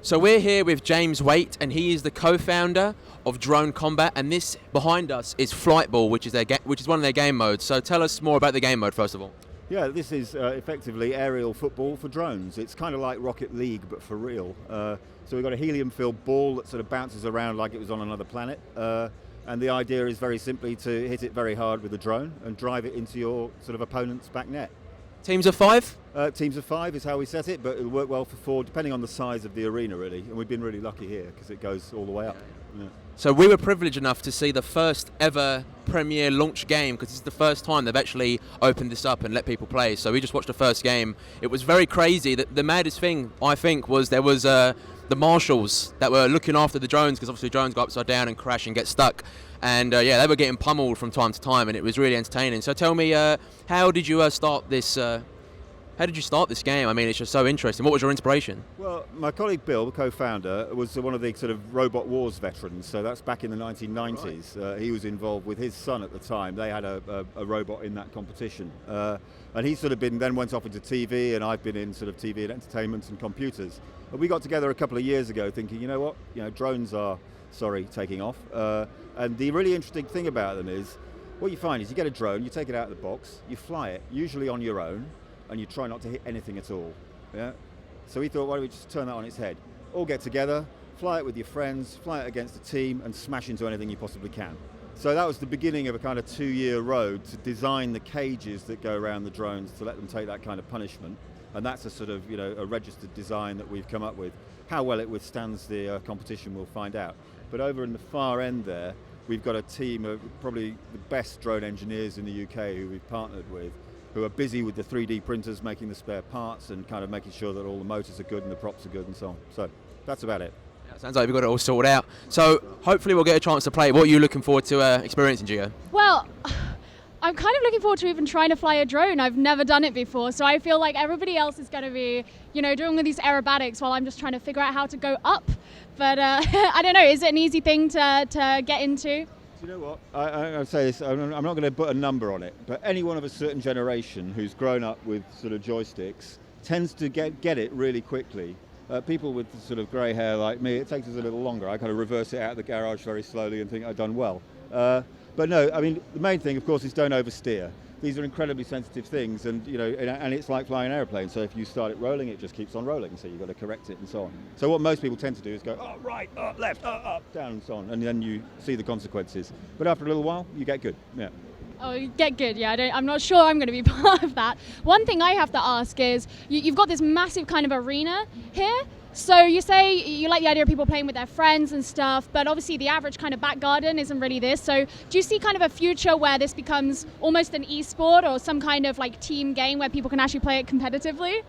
So we're here with James Waite, and he is the co-founder of Drone Combat, and this behind us is Flightball, which is one of their game modes. So tell us more about the game mode, first of all. Yeah, this is effectively aerial football for drones. It's kind of like Rocket League, but for real. So we've got a helium-filled ball that sort of bounces around like it was on another planet. And the idea is very simply to hit it very hard with a drone and drive it into your sort of opponent's back net. Teams of 5? Teams of 5 is how we set it, but it'll work well for 4, depending on the size of the arena, really. And we've been really lucky here because it goes all the way up. Yeah. So we were privileged enough to see the first ever Premier launch game, because this is the first time they've actually opened this up and let people play. So we just watched the first game. It was very crazy. The maddest thing, I think, was there was the marshals that were looking after the drones, because obviously drones go upside down and crash and get stuck. And yeah, they were getting pummeled from time to time, and it was really entertaining. So tell me, how did you start this? How did you start this game? I mean, it's just so interesting. What was your inspiration? Well, my colleague Bill, the co-founder, was one of the sort of robot wars veterans. So that's back in the 1990s. Right. He was involved with his son at the time. They had a robot in that competition. And he sort of then went off into TV, and I've been in sort of TV and entertainment and computers. And we got together a couple of years ago thinking, you know what, drones are, taking off. And the really interesting thing about them is, what you find is you get a drone, you take it out of the box, you fly it, usually on your own, and you try not to hit anything at all. Yeah. So we thought, why don't we just turn that on its head? All get together, fly it with your friends, fly it against a team, and smash into anything you possibly can. So that was the beginning of a kind of 2-year road to design the cages that go around the drones to let them take that kind of punishment. And that's a sort of, a registered design that we've come up with. How well it withstands the competition, we'll find out. But over in the far end there, we've got a team of probably the best drone engineers in the UK who we've partnered with, who are busy with the 3D printers, making the spare parts and kind of making sure that all the motors are good and the props are good and so on. So that's about it. Yeah, sounds like we've got it all sorted out. So hopefully we'll get a chance to play. What are you looking forward to experiencing, Gio? Well, I'm kind of looking forward to even trying to fly a drone. I've never done it before, so I feel like everybody else is going to be, doing all these aerobatics while I'm just trying to figure out how to go up. But I don't know, is it an easy thing to get into? Do you know what? I'll say this, I'm not going to put a number on it, but anyone of a certain generation who's grown up with sort of joysticks tends to get it really quickly. People with sort of grey hair like me, it takes us a little longer. I kind of reverse it out of the garage very slowly and think I've done well. But no, I mean, the main thing, of course, is don't oversteer. These are incredibly sensitive things, and and it's like flying an airplane. So if you start it rolling, it just keeps on rolling. So you've got to correct it and so on. So what most people tend to do is go, oh, right, up, left, up, down, and so on, and then you see the consequences. But after a little while, you get good. Yeah. Oh, you get good, yeah. I'm not sure I'm going to be part of that. One thing I have to ask is, you've got this massive kind of arena here. So you say you like the idea of people playing with their friends and stuff, but obviously the average kind of back garden isn't really this. So do you see kind of a future where this becomes almost an e-sport or some kind of like team game where people can actually play it competitively?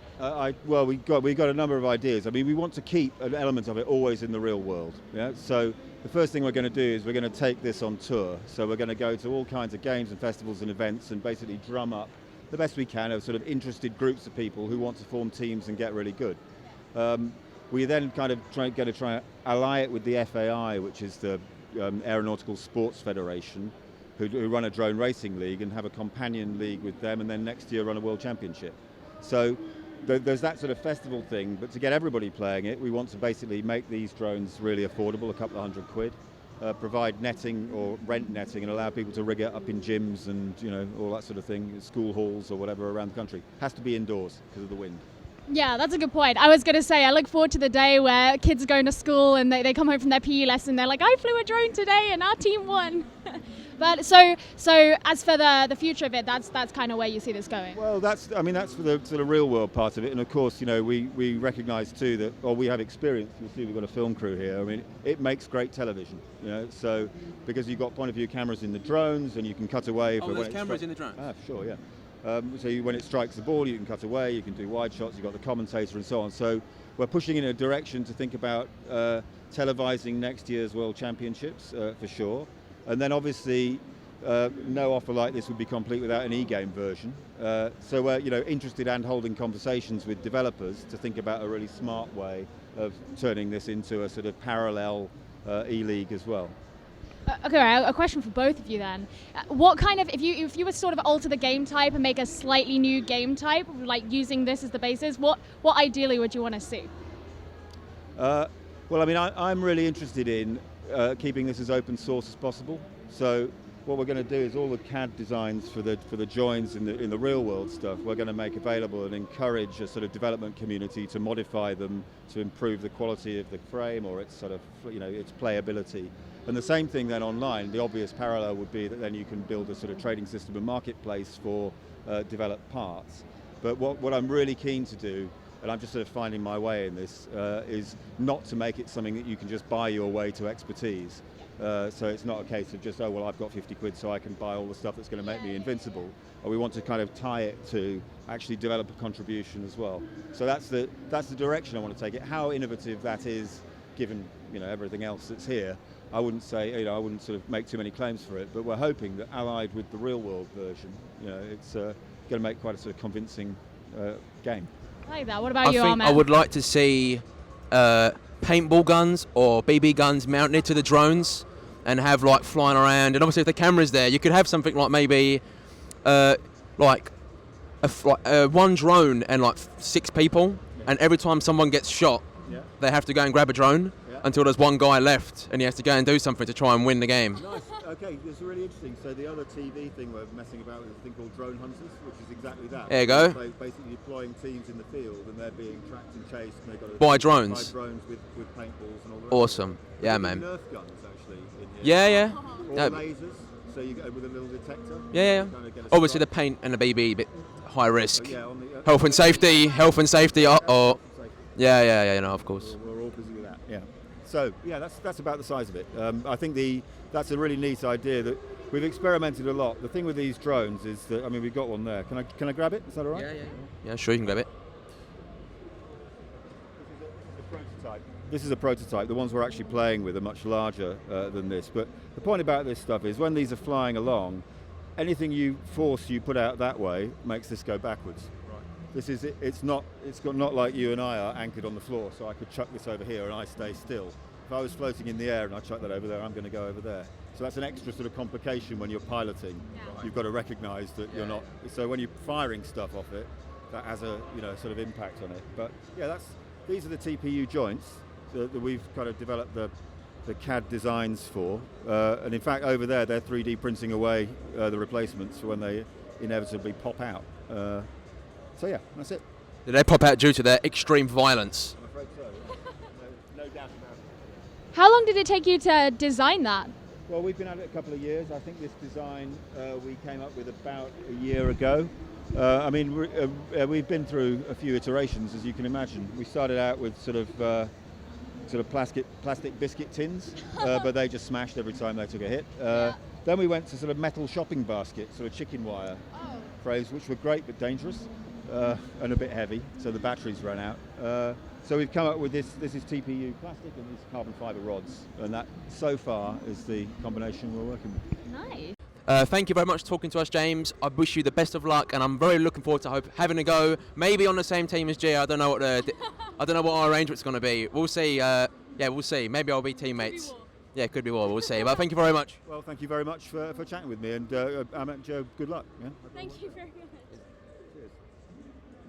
Well, we've got a number of ideas. I mean, we want to keep an element of it always in the real world. Yeah. So the first thing we're going to do is we're going to take this on tour. So we're going to go to all kinds of games and festivals and events and basically drum up the best we can of sort of interested groups of people who want to form teams and get really good. We then kind of try to ally it with the FAI, which is the Aeronautical Sports Federation, who run a drone racing league, and have a companion league with them, and then next year run a world championship. So there's that sort of festival thing, but to get everybody playing it, we want to basically make these drones really affordable, a couple of £100, provide netting or rent netting, and allow people to rig it up in gyms and all that sort of thing, school halls or whatever around the country. Has to be indoors because of the wind. Yeah, that's a good point. I was going to say, I look forward to the day where kids are going to school and they come home from their PE lesson, they're like, I flew a drone today and our team won. But so as for the future of it, that's kind of where you see this going. Well, that's for the sort of real world part of it, and of course, we recognise too that, or we have experience. You'll see we've got a film crew here. I mean, it makes great television. So because you've got point of view cameras in the drones, and you can cut away. Oh, there's cameras in the drones. Sure, yeah. So when it strikes the ball, you can cut away, you can do wide shots, you've got the commentator and so on. So we're pushing in a direction to think about televising next year's World Championships for sure. And then obviously no offer like this would be complete without an e-game version. So we're interested and holding conversations with developers to think about a really smart way of turning this into a sort of parallel e-league as well. Okay, a question for both of you then. What kind of, if you were sort of alter the game type and make a slightly new game type, like using this as the basis, what ideally would you want to see? Well, I mean, I'm really interested in keeping this as open source as possible. So what we're going to do is all the CAD designs for the joins in the real world stuff we're going to make available and encourage a sort of development community to modify them to improve the quality of the frame or its sort of its playability. And the same thing then online. The obvious parallel would be that then you can build a sort of trading system and marketplace for developed parts. But what I'm really keen to do, and I'm just sort of finding my way in this, is not to make it something that you can just buy your way to expertise. So it's not a case of just, oh, well, I've got 50 quid so I can buy all the stuff that's going to make me invincible. Or we want to kind of tie it to actually develop a contribution as well. So that's the direction I want to take it. How innovative that is, given everything else that's here, I wouldn't say, I wouldn't sort of make too many claims for it. But we're hoping that allied with the real world version, it's going to make quite a sort of convincing game. I like that. What about you, I think Ahmed? I would like to see paintball guns or BB guns mounted to the drones and have like flying around. And obviously, if the camera's there, you could have something like maybe like one drone and like 6 people, and every time someone gets shot, they have to go and grab a drone until there's one guy left, and he has to go and do something to try and win the game. Nice. Okay, this is really interesting. So the other TV thing we're messing about with is a thing called Drone Hunters, which is exactly that. There you go. So basically deploying teams in the field, and they're being tracked and chased, and they've got to By drones. by drones with paintballs and all that. Awesome. Yeah, There's man. Nerf guns actually in here. Yeah. Or No. lasers. So you go with a little detector. Yeah. You kind of get a Obviously, the strike. paint and the BB a bit high risk. So, yeah, on the, Health and safety. Oh, Safety. yeah. No, of course. We're all busy with that. Yeah. So yeah, that's about the size of it. I think that's a really neat idea that we've experimented a lot. The thing with these drones is that we've got one there. Can I grab it? Is that all right? Yeah, sure, you can grab it. This is a prototype. The ones we're actually playing with are much larger than this. But the point about this stuff is when these are flying along, anything you put out that way makes this go backwards. This is it's not like you and I are anchored on the floor, so I could chuck this over here and I stay still. If I was floating in the air and I chuck that over there, I'm going to go over there. So that's an extra sort of complication when you're piloting. Yeah. You've got to recognise that you're not. So when you're firing stuff off it, that has a sort of impact on it. But yeah, these are the TPU joints that we've kind of developed the CAD designs for. And in fact, over there, they're 3D printing away the replacements for when they inevitably pop out. So yeah, that's it. Did they pop out due to their extreme violence? I'm afraid so. No doubt about it. How long did it take you to design that? Well, we've been at it a couple of years. I think this design we came up with about a year ago. We've been through a few iterations, as you can imagine. We started out with sort of plastic biscuit tins, but they just smashed every time they took a hit. Then we went to sort of metal shopping baskets, sort of chicken wire frames, which were great but dangerous. And a bit heavy, so the batteries ran out. So we've come up with this. This is TPU plastic and these carbon fibre rods, and that so far is the combination we're working with. Nice. Thank you very much for talking to us, James. I wish you the best of luck, and I'm very looking forward to having a go. Maybe on the same team as G. I don't know what our arrangement's going to be. We'll see. We'll see. Maybe I'll be teammates. Yeah, it could be war. We'll see. But thank you very much. Well, thank you very much for chatting with me, and Joe, good luck. Yeah? Thank you very much.